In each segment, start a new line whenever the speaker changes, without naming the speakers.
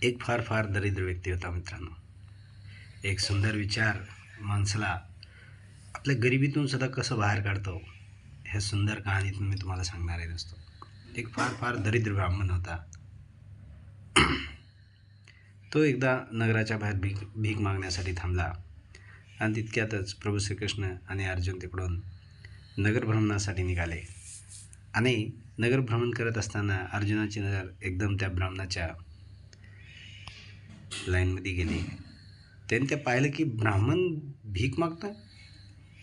एक फार फार दरिद्र व्यक्ती होता मित्रांनो. एक सुंदर विचार माणसाला आपल्या गरिबीतून सुद्धा कसं बाहेर काढतो ह्या सुंदर कहाणीतून मी तुम्हाला सांगणार आहे दोस्तो. एक फार फार दरिद्र ब्राह्मण होता. तो एकदा नगराच्या बाहेर भीक मागण्यासाठी थांबला आणि तितक्यातच प्रभू श्रीकृष्ण आणि अर्जुन तिकडून नगर भ्रमणासाठी निघाले. आणि नगर भ्रमण करत असताना अर्जुनाची नजर एकदम त्या ब्राह्मणाच्या लाईनमध्ये गेली. त्याने ते पाहिलं की ब्राह्मण भीक मागतो.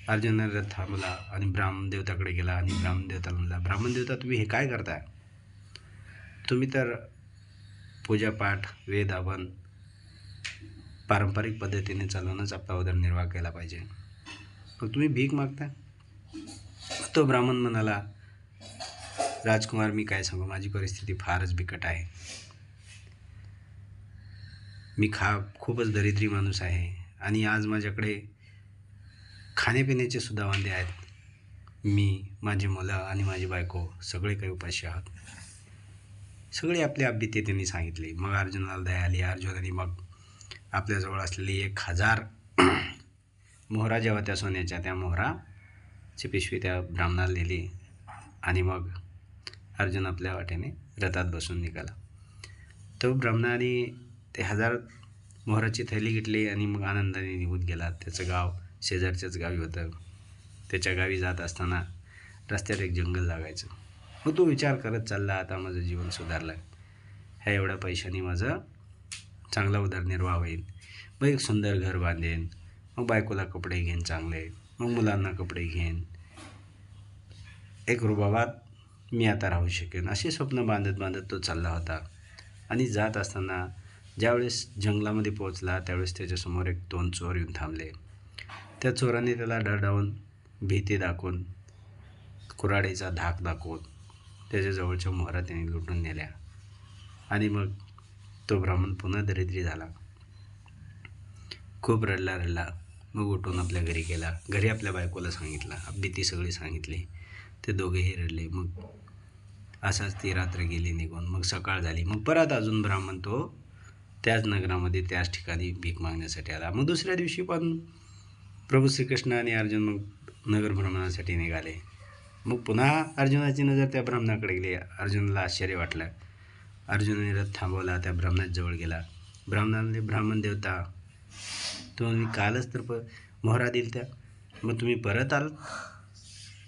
अर्जुनाने रथ थांबला आणि ब्राह्मण देवताकडे गेला आणि ब्राह्मण देवताला म्हणला, ब्राह्मण देवता तुम्ही हे काय करताय? तुम्ही तर पूजापाठ वेद हवन पारंपरिक पद्धतीने चालवूनच आपला उदरनिर्वाह केला पाहिजे, मग तुम्ही भीक मागता? तो ब्राह्मण म्हणाला, राजकुमार मी काय सांगू, माझी परिस्थिती फारच बिकट आहे. मी खूपच दरिद्री माणूस आहे आणि आज माझ्याकडे खाण्यापिण्याचे सुद्धा वांदे आहेत. मी, माझी मुलं आणि माझी बायको सगळे काही उपाशी आहात. सगळे आपल्या अभ्यते त्यांनी सांगितले. मग अर्जुनाला दया आली. अर्जुनाने मग आपल्याजवळ असलेली 1000 मोहरा जेव्हा त्या सोन्याच्या त्या मोहराची पिशवी त्या ब्राह्मणाला दिली आणि मग अर्जुन आपल्या वाटेने रथात बसून निघाला. तो ब्राह्मणाने ते 1000 मोहराची थैली घेतली आणि मग आनंदाने निघून गेला. त्याचं गाव शेजारच्याच गावी होतं. त्याच्या गावी जात असताना रस्त्यात एक जंगल लागायचं. मग तो विचार करत चालला, आता माझं जीवन सुधारलं, ह्या एवढ्या पैशाने माझं चांगला उदरनिर्वाह होईल. मग एक सुंदर घर बांधेन, मग बायकोला कपडे घेईन चांगले, मग मुलांना कपडे घेईन, एक रुबाबात मी आता राहू शकेन, असे स्वप्न बांधत बांधत तो चालला होता. आणि जात असताना ज्यावेळेस जंगलामध्ये पोहोचला त्यावेळेस त्याच्यासमोर 2 चोर येऊन थांबले. त्या चोरांनी त्याला डरडावून, भीती दाखवून, कुऱ्हाडीचा धाक दाखवून त्याच्याजवळच्या मोहरा त्यांनी लुटून नेल्या. आणि मग तो ब्राह्मण पुन्हा दरिद्री झाला. खूप रडला. मग उठून आपल्या घरी गेला. घरी आपल्या बायकोला सांगितलं, भीती सगळी सांगितली. ते दोघेही रडले. मग असाच ती रात्र गेली निघून. मग सकाळ झाली. मग परत अजून ब्राह्मण तो त्याच नगरामध्ये त्याच ठिकाणी भीक मागण्यासाठी आला. मग दुसऱ्या दिवशी पण प्रभू श्रीकृष्ण आणि अर्जुन मग नगर भ्रमणासाठी निघाले. मग पुन्हा अर्जुनाची नजर त्या ब्राह्मणाकडे गेली. अर्जुनाला आश्चर्य वाटलं. अर्जुनाने रथ थांबवला, त्या ब्राह्मणाजवळ गेला. ब्राह्मणाने, ब्राह्मण देवता तुम्ही कालच तर मोहरा दिल त्या, मग तुम्ही परत आल,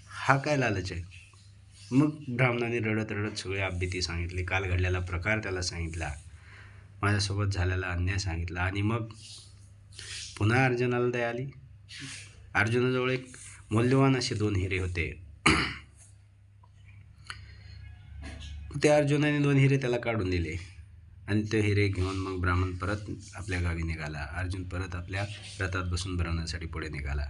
हा काय लालच आहे? मग ब्राह्मणाने रडत रडत सगळी आपबीती सांगितली, काल घडलेला प्रकार त्याला सांगितला, माझ्यासोबत झालेला अन्याय सांगितला. आणि मग पुन्हा अर्जुनाला दया आली. अर्जुनाजवळ एक मौल्यवान असे 2 हिरे होते. त्या अर्जुनाने 2 हिरे त्याला काढून दिले आणि ते हिरे घेऊन मग ब्राह्मण परत आपल्या गावी निघाला. अर्जुन परत आपल्या रथात बसून भ्रमणासाठी पुढे निघाला.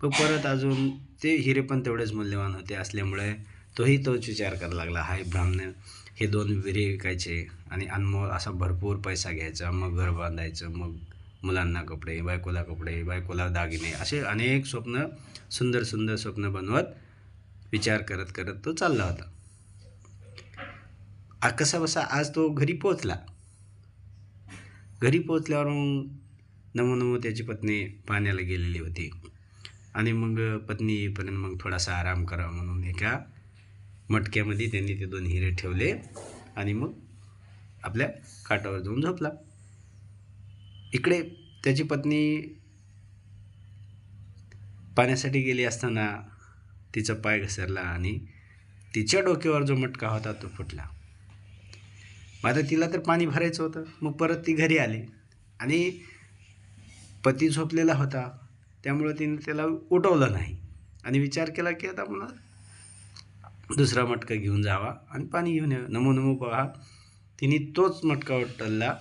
पण परत अजून ते हिरे पण तेवढेच मौल्यवान होते असल्यामुळे तोच विचार करायला लागला, हाय ब्राह्मण हे 2 हिरे विकायचे आणि अनमोल असा भरपूर पैसा घ्यायचा, मग घर बांधायचं, मग मुलांना कपडे, बायकोला दागिने, असे अनेक स्वप्न, सुंदर सुंदर स्वप्न बनवत विचार करत करत तो चालला होता. कसा बसा आज तो घरी पोचला. घरी पोचल्यावर मग नमो त्याची पत्नी पाण्याला गेलेली होती आणि मग पत्नी येईपर्यंत मग थोडासा आराम करावा म्हणून एका मटक्यामध्ये त्यांनी ते 2 हिरे ठेवले आणि मग आपल्या खाटावर जाऊन झोपला. इकडे त्याची पत्नी पाण्यासाठी गेली असताना तिचा पाय घसरला आणि तिच्या डोक्यावर जो मटका होता तो फुटला. आता तिला तर पाणी भरायचं होतं. मग परत ती घरी आली आणि पती झोपलेला होता, त्यामुळे तिने त्याला उठवलं नाही आणि विचार केला की आता पुन्हा दुसरा मटका घेऊन जावा आणि पाणी घेऊन यावं. नमो पहा, तिने तोच मटका उचलला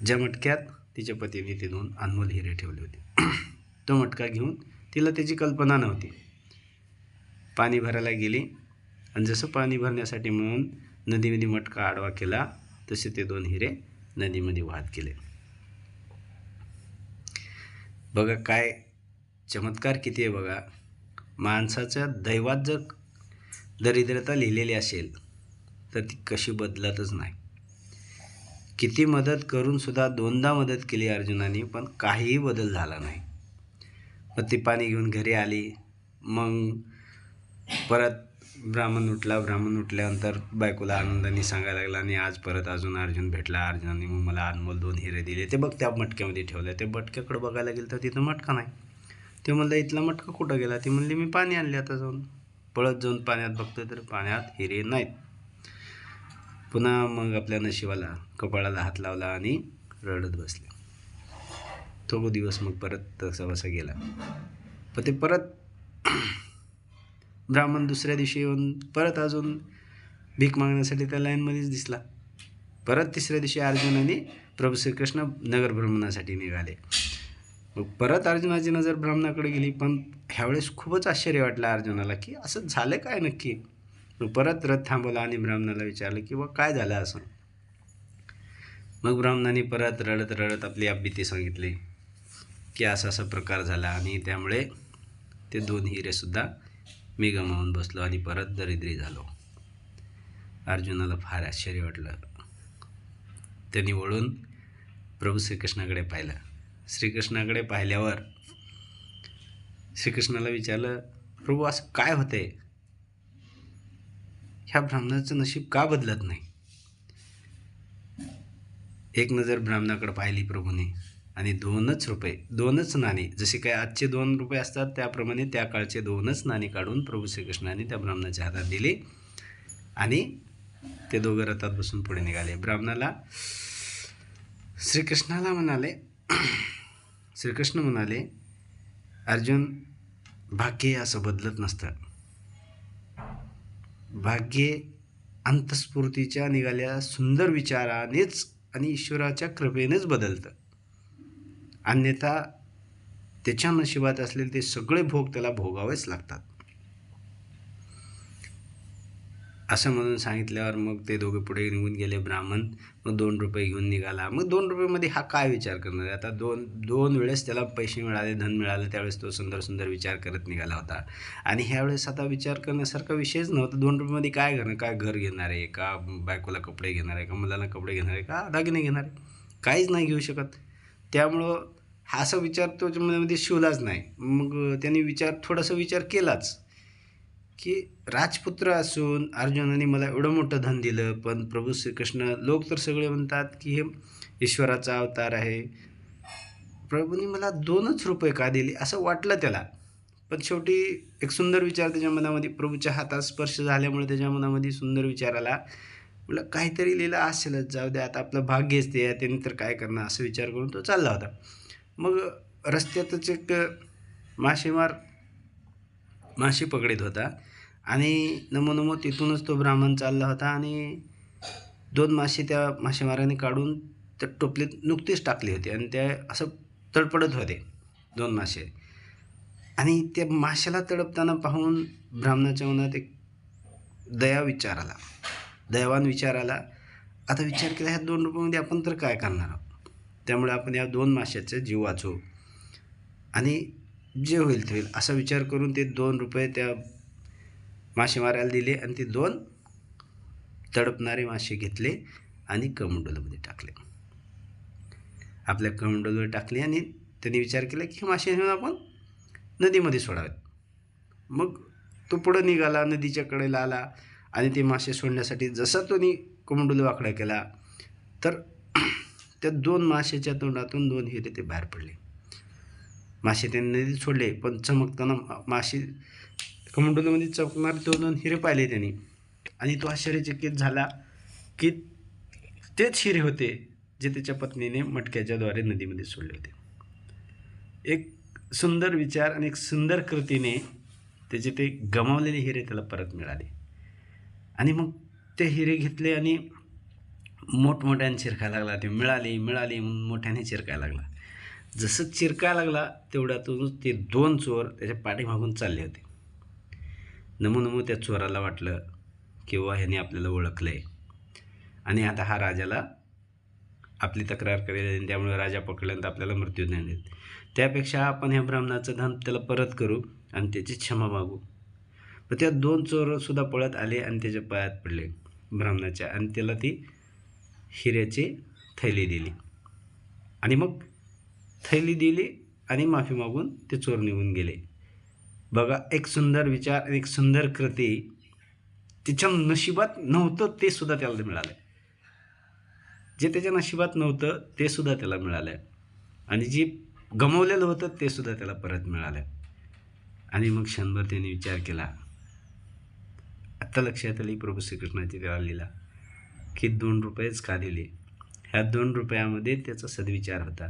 ज्या मटक्यात तिच्या पतीने ते 2 अनमोल हिरे ठेवले होते. तो मटका घेऊन, तिला त्याची कल्पना नव्हती, पाणी भरायला गेली आणि जसं पाणी भरण्यासाठी म्हणून नदीमध्ये मटका आडवा केला तसे ते 2 हिरे नदीमध्ये वाहत गेले. बघा काय चमत्कार किती आहे बघा. माणसाच्या दैवात जर दरिद्रता लिहिलेली असेल तर ती कशी बदलतच नाही. किती मदत करून सुद्धा दोनदा मदत केली अर्जुनाने, पण काहीही बदल झाला नाही. मग ती पाणी घेऊन घरी आली. मग परत ब्राह्मण उठल्यानंतर बायकोला आनंदाने सांगायला लागला, आणि आज परत अर्जुन भेटला. अर्जुनाने मग मला अनमोल 2 हिरे दिले, ते बघ त्या मटक्यामध्ये ठेवले. ते मटक्याकडे बघायला गेलं तर तिथं मटका नाही. ते म्हणलं, इथला मटका कुठं गेला? ती म्हणली, मी पाणी आणले आता जाऊन. पळत जाऊन पाण्यात बघतो तर पाण्यात हिरे नाहीत. पुन्हा मग आपल्या नशिबाला, कपाळाला हात लावला आणि रडत बसले. तो दिवस मग परत तसा गेला. पण ते परत ब्राह्मण दुसऱ्या दिवशी येऊन परत अजून भीक मागण्यासाठी त्या लाईनमध्येच दिसला. परत तिसऱ्या दिवशी अर्जुन आणि प्रभू श्रीकृष्ण नगर भ्रमणासाठी निघाले. मग परत अर्जुनाची नजर ब्राह्मणाकडे गेली, पण ह्यावेळेस खूपच आश्चर्य वाटलं अर्जुनाला की असं झालं काय नक्की. मग परत रथ थांबवला आणि ब्राह्मणाला विचारलं की काय झालं असं. मग ब्राह्मणाने परत रडत रडत आपली अभीती सांगितली की असा प्रकार झाला, आणि त्यामुळे ते 2 हिरेसुद्धा मी गमावून बसलो आणि परत दरिद्री झालो. अर्जुनाला फार आश्चर्य वाटलं. त्यांनी वळून प्रभू श्रीकृष्णाकडे पाहिलं. श्रीकृष्णाकडे पाहिल्यावर श्रीकृष्णाला विचारलं, प्रभू असं काय होतंय? ह्या ब्राह्मणाचं नशीब का बदलत नाही? एक नजर ब्राह्मणाकडे पाहिली प्रभूने, आणि 2च नाणी, जसे काय आजचे 2 रुपये असतात त्याप्रमाणे त्या काळचे 2च नाणी काढून प्रभू श्रीकृष्णाने त्या ब्राह्मणाच्या हातात दिली, आणि ते दोघं रथात बसून पुढे निघाले. श्रीकृष्ण म्हणाले, अर्जुन, भाग्य असं बदलत नसतं. भाग्य अंतस्फूर्तीच्या निघाल्या सुंदर विचारानेच आणि ईश्वराच्या कृपेनेच बदलतं. अन्यथा त्याच्या नशिबात असलेले ते सगळे भोग त्याला भोगावेच लागतात. असं म्हणून सांगितल्यावर मग ते दोघे पुढे निघून गेले. ब्राह्मण मग 2 रुपये घेऊन निघाला. मग 2 रुपयेमध्ये हा काय विचार करणार आहे? आता दोन वेळेस त्याला पैसे मिळाले, धन मिळालं, त्यावेळेस तो सुंदर विचार करत निघाला होता. आणि ह्यावेळेस आता विचार करण्यासारखा विषयच नव्हता. 2 रुपयेमध्ये काय करणार? काय घर घेणार आहे का? बायकोला कपडे घेणार आहे का? मुलाला कपडे घेणार आहे का? दागिने घेणार आहे? काहीच नाही घेऊ शकत. त्यामुळं हा असा विचार तो मनामध्ये शिवलाच नाही. मग त्यांनी थोडासा विचार केलाच की राजपुत्र असून अर्जुनाने मला एवढं मोठं धन दिलं, पण प्रभू श्रीकृष्ण, लोक तर सगळे म्हणतात की हे ईश्वराचा अवतार आहे, प्रभूंनी मला 2च रुपये का दिले असं वाटलं त्याला. पण शेवटी एक सुंदर विचार त्याच्या मनामध्ये, प्रभूच्या हातात स्पर्श झाल्यामुळे त्याच्या मनामध्ये सुंदर विचार आला. म्हटलं काहीतरी लिहिलं असेलच, जाऊ द्या आता आपलं भाग्यच ते आहे, त्यांनी तर काय करणार, असं विचार करून तो चालला होता. मग रस्त्यातच एक माशी पकडीत होता, आणि नमो तिथूनच तो ब्राह्मण चालला होता, आणि 2 मासे त्या मासेमाराने काढून त्या टोपलीत नुकतीच टाकली होती, आणि त्या असं तडपडत होते 2 मासे. आणि त्या माशाला तडपताना पाहून ब्राह्मणाच्या मनात एक दयावान विचार आला. आता विचार केला, ह्या 2 रुपयामध्ये आपण तर काय करणार आहोत, त्यामुळे आपण या 2 माशाचे जीव वाचवू, आणि जे होईल ते होईल असा विचार करून ते 2 रुपये त्या मासेमाराला दिले, आणि ते 2 तडपणारे मासे घेतले आणि कमंडलूमध्ये टाकले. आपल्या कमंडलूवर टाकले, आणि त्यांनी विचार केला की हे मासे घेऊन आपण नदीमध्ये सोडावेत. मग तो पुढं निघाला, नदीच्या कडेला आला, आणि ते मासे सोडण्यासाठी जसा तो कमंडलू वाकडा केला, तर त्या 2 माशाच्या तोंडातून 2 हिरे ते बाहेर पडले. मासे त्यांनी नदीत सोडले, पण चमकताना मासे कमंडलूमध्ये चमकणारे 2 हिरे पाहिले त्यांनी, आणि तो आश्चर्यचकित झाला की तेच हिरे होते जे त्याच्या पत्नीने मटक्याच्याद्वारे नदीमध्ये सोडले होते. एक सुंदर विचार आणि एक सुंदर कृतीने त्याचे ते गमावलेले हिरे त्याला परत मिळाले. आणि मग ते हिरे घेतले आणि मोठमोठ्याने चिरकायला लागला. ते मिळाली म्हणून मोठ्याने चिरकायला लागला. जसं चिरकायला लागला तेवढ्यातूनच ते 2 चोर त्याच्या पाठीमागून चालले होते. नमो त्या चोराला वाटलं किंवा ह्याने आपल्याला ओळखलं आहे, आणि आता हा राजाला आपली तक्रार करेल, आणि त्यामुळे राजा पकडल्यानंतर आपल्याला मृत्यूदंड देईल. त्यापेक्षा आपण ह्या ब्राह्मणाचं धन त्याला परत करू आणि त्याची क्षमा मागू. पण त्या 2 चोरसुद्धा पळत आले आणि त्याच्या पायात पडले ब्राह्मणाच्या, आणि त्याला ती हिऱ्याचे थैली दिली आणि मग थैली दिली आणि माफी मागून ते चोर निघून गेले. बघा, एक सुंदर विचार, एक सुंदर कृती. त्याच्या नशिबात नव्हतं ते सुद्धा त्याला मिळालं. जे त्याच्या नशिबात नव्हतं ते सुद्धा त्याला मिळालं आणि जे गमावलेलं होतं ते सुद्धा त्याला परत मिळालं. आणि मग क्षणभर त्याने विचार केला. आत्ता लक्षात आली प्रभू श्रीकृष्णाची त्याला लीला की 2 रुपयेच का दिले. ह्या 2 रुपयामध्ये त्याचा सद्विचार होता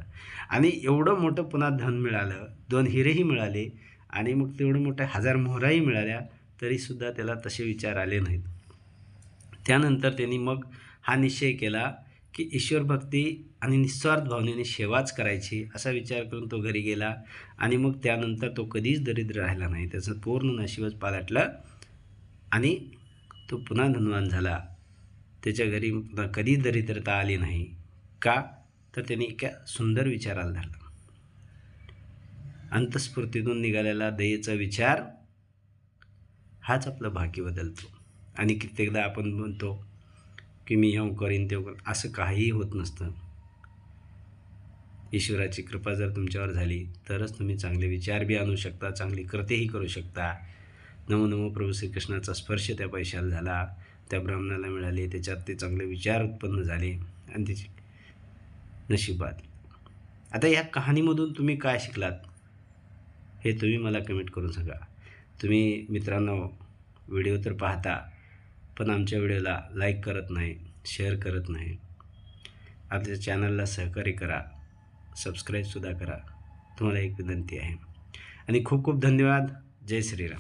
आणि एवढं मोठं पुन्हा धन मिळालं, 2 हिरेही मिळाले आणि मग तेवढं मोठ्या 1000 मोहराही मिळाल्या, तरीसुद्धा त्याला तसे विचार आले नाहीत. त्यानंतर त्यांनी मग हा निश्चय केला की ईश्वर भक्ती आणि निस्वार्थ भावनेने सेवाच करायची, असा विचार करून तो घरी गेला आणि मग त्यानंतर तो कधीच दरिद्र राहिला नाही. त्याचं पूर्ण नशीबच पालटलं आणि तो पुन्हा धनवान झाला. त्याच्या घरी पुन्हा कधी दरिद्रता आली नाही. का? तर त्याने एका सुंदर विचाराला धरला. अंतस्फूर्तीतून निघालेला दयेचा विचार हाच आपलं भाग्य बदलतो. आणि कित्येकदा आपण म्हणतो की मी हे करीन ते करीन, असं काहीही होत नसतं. ईश्वराची कृपा जर तुमच्यावर झाली तरच तुम्ही चांगले विचार बी आणू शकता, चांगली कृतीही करू शकता. नमो नमो प्रभू श्रीकृष्णाचा स्पर्श त्या पैशाला झाला, त्या ब्राह्मणाला मिळाले, त्याच्यात ते चांगले विचार उत्पन्न झाले आणि त्याची नशिबात. आता या कहाणीमधून तुम्ही काय शिकलात हे तुम्ही मला कमेंट करून सांगा. तुम्ही मित्रांनो व्हिडिओ तर पाहता पण आमच्या व्हिडिओला लाईक करत नाही, शेअर करत नाही. आपल्या चॅनलला सहकार्य करा, सबस्क्राईबसुद्धा करा. तुम्हाला एक विनंती आहे आणि खूप खूप धन्यवाद. जय श्रीराम.